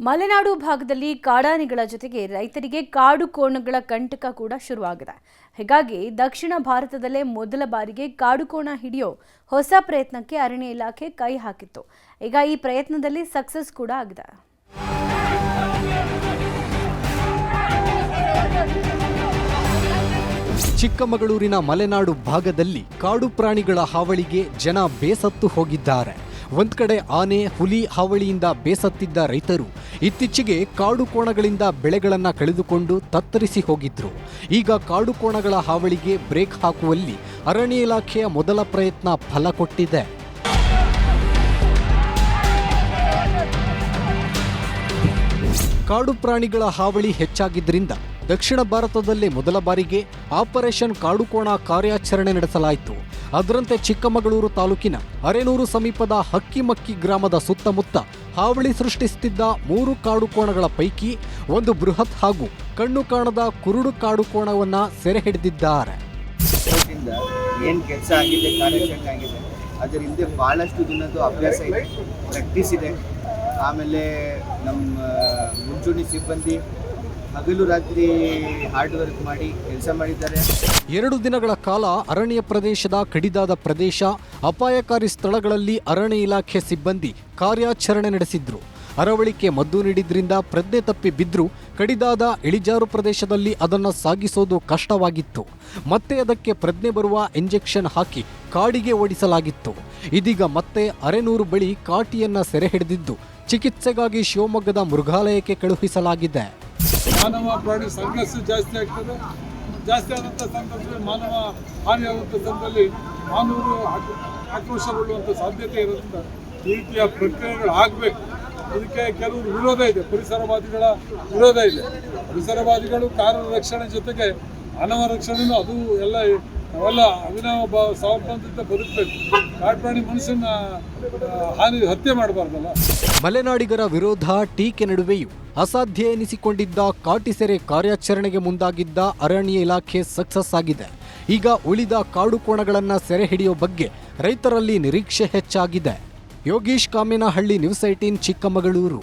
ಮಲೆನಾಡು ಭಾಗದಲ್ಲಿ ಕಾಡಾನೆಗಳ ಜೊತೆಗೆ ರೈತರಿಗೆ ಕಾಡು ಕೋಣಗಳ ಕಂಟಕ ಕೂಡ ಶುರುವಾಗಿದೆ. ಹೀಗಾಗಿ ದಕ್ಷಿಣ ಭಾರತದಲ್ಲೇ ಮೊದಲ ಬಾರಿಗೆ ಕಾಡು ಕೋಣ ಹಿಡಿಯೋ ಹೊಸ ಪ್ರಯತ್ನಕ್ಕೆ ಅರಣ್ಯ ಇಲಾಖೆ ಕೈ ಹಾಕಿತ್ತು. ಈಗ ಈ ಪ್ರಯತ್ನದಲ್ಲಿ ಸಕ್ಸಸ್ ಕೂಡ ಆಗಿದೆ. ಚಿಕ್ಕಮಗಳೂರಿನ ಮಲೆನಾಡು ಭಾಗದಲ್ಲಿ ಕಾಡು ಪ್ರಾಣಿಗಳ ಹಾವಳಿಗೆ ಜನ ಬೇಸತ್ತು ಹೋಗಿದ್ದಾರೆ. ಒಂದ್ ಕಡೆ ಆನೆ, ಹುಲಿ ಹಾವಳಿಯಿಂದ ಬೇಸತ್ತಿದ್ದ ರೈತರು ಇತ್ತೀಚೆಗೆ ಕಾಡು ಕೋಣಗಳಿಂದ ಬೆಳೆಗಳನ್ನು ಕಳೆದುಕೊಂಡು ತತ್ತರಿಸಿ ಹೋಗಿದ್ರು. ಈಗ ಕಾಡು ಕೋಣಗಳ ಹಾವಳಿಗೆ ಬ್ರೇಕ್ ಹಾಕುವಲ್ಲಿ ಅರಣ್ಯ ಇಲಾಖೆಯ ಮೊದಲ ಪ್ರಯತ್ನ ಫಲ ಕೊಟ್ಟಿದೆ. ಕಾಡು ಪ್ರಾಣಿಗಳ ಹಾವಳಿ ಹೆಚ್ಚಾಗಿದ್ದರಿಂದ ದಕ್ಷಿಣ ಭಾರತದಲ್ಲೇ ಮೊದಲ ಬಾರಿಗೆ ಆಪರೇಷನ್ ಕಾಡುಕೋಣ ಕಾರ್ಯಾಚರಣೆ ನಡೆಸಲಾಯಿತು. ಅದರಂತೆ ಚಿಕ್ಕಮಗಳೂರು ತಾಲೂಕಿನ ಅರೇನೂರು ಸಮೀಪದ ಹಕ್ಕಿಮಕ್ಕಿ ಗ್ರಾಮದ ಸುತ್ತಮುತ್ತ ಹಾವಳಿ ಸೃಷ್ಟಿಸುತ್ತಿದ್ದ 3 ಕಾಡುಕೋಣಗಳ ಪೈಕಿ ಒಂದು ಬೃಹತ್ ಹಾಗೂ ಕಣ್ಣು ಕಾಣದ ಕುರುಡು ಕಾಡುಕೋಣವನ್ನ ಸೆರೆ ಹಿಡಿದಿದ್ದಾರೆ. ಏನು ಕೆಲಸ ಆಗಿದೆ, ಕಾರ್ಯಾಚರಣೆ ಆಗಿದೆ, ಅದರ ಹಿಂದೆ ಬಹಳಷ್ಟು ದಿನದ್ದು ಅಭ್ಯಾಸ ಇದೆ, ಪ್ರಾಕ್ಟೀಸ್ ಇದೆ. ಆಮೇಲೆ ನಮ್ಮ ಮುಂಚೂಣಿ ಸಿಬ್ಬಂದಿ ಹಗಲು ರಾತ್ರಿ ಹಾರ್ಡ್ ವರ್ಕ್ ಮಾಡಿ ಕೆಲಸ ಮಾಡಿದ್ದಾರೆ. 2 ದಿನಗಳ ಕಾಲ ಅರಣ್ಯ ಪ್ರದೇಶದ ಕಡಿದಾದ ಪ್ರದೇಶ, ಅಪಾಯಕಾರಿ ಸ್ಥಳಗಳಲ್ಲಿ ಅರಣ್ಯ ಇಲಾಖೆ ಸಿಬ್ಬಂದಿ ಕಾರ್ಯಾಚರಣೆ ನಡೆಸಿದ್ರು. ಅರವಳಿಕೆ ಮದ್ದು ನೀಡಿದ್ರಿಂದ ಪ್ರಜ್ಞೆ ತಪ್ಪಿ ಬಿದ್ದರೂ ಕಡಿದಾದ ಇಳಿಜಾರು ಪ್ರದೇಶದಲ್ಲಿ ಅದನ್ನು ಸಾಗಿಸೋದು ಕಷ್ಟವಾಗಿತ್ತು. ಮತ್ತೆ ಅದಕ್ಕೆ ಪ್ರಜ್ಞೆ ಬರುವ ಇಂಜೆಕ್ಷನ್ ಹಾಕಿ ಕಾಡಿಗೆ ಓಡಿಸಲಾಗಿತ್ತು. ಇದೀಗ ಮತ್ತೆ ಅರೇನೂರು ಬಳಿ ಕಾಟಿಯನ್ನ ಸೆರೆ ಹಿಡಿದಿದ್ದು ಚಿಕಿತ್ಸೆಗಾಗಿ ಶಿವಮೊಗ್ಗದ ಮೃಗಾಲಯಕ್ಕೆ ಕಳುಹಿಸಲಾಗಿದೆ. ಮಾನವ ಪ್ರಾಣಿ ಸಂಘರ್ಷ ಜಾಸ್ತಿ ಆಗ್ತದೆ. ಜಾಸ್ತಿ ಆದಂಥ ಸಂದರ್ಭದಲ್ಲಿ ಮಾನವ ಹಾನಿಯಾದಂಥ ಸಂದರ್ಭದಲ್ಲಿ ಮಾನವರು ಆಕ್ರೋಶಗೊಳ್ಳುವಂಥ ಸಾಧ್ಯತೆ ಇರೋದ್ರಿಂದ ಈ ರೀತಿಯ ಪ್ರಕ್ರಿಯೆಗಳು ಆಗಬೇಕು. ಇದಕ್ಕೆ ಕೆಲವರು ವಿರೋಧ ಇದೆ, ಪರಿಸರವಾದಿಗಳ ವಿರೋಧ ಇದೆ. ಪರಿಸರವಾದಿಗಳು ಕಾಡು ರಕ್ಷಣೆ ಜೊತೆಗೆ ಮಾನವ ರಕ್ಷಣೆನೂ ಅದು ನಾವೆಲ್ಲ ಅವಿನಾವ ಸಮರ್ಪಣದಿಂದ ಬದುಕಬೇಕು. ಕಾಡು ಪ್ರಾಣಿ ಮನುಷ್ಯನ ಹತ್ಯೆ ಮಾಡಬಾರ್ದಲ್ಲ. ಮಲೆನಾಡಿಗರ ವಿರೋಧ ಟೀಕೆ ನಡುವೆಯೂ ಅಸಾಧ್ಯ ಎನಿಸಿಕೊಂಡಿದ್ದ ಕಾಟಿಸೆರೆ ಕಾರ್ಯಾಚರಣೆಗೆ ಮುಂದಾಗಿದ್ದ ಅರಣ್ಯ ಇಲಾಖೆ ಸಕ್ಸಸ್ ಆಗಿದೆ. ಈಗ ಉಳಿದ ಕಾಡು ಕೋಣಗಳನ್ನು ಸೆರೆ ಹಿಡಿಯೋ ಬಗ್ಗೆ ರೈತರಲ್ಲಿ ನಿರೀಕ್ಷೆ ಹೆಚ್ಚಾಗಿದೆ. ಯೋಗೀಶ್ ಕಾಮೇನಹಳ್ಳಿ, ನ್ಯೂಸ್ 18 ಚಿಕ್ಕಮಗಳೂರು.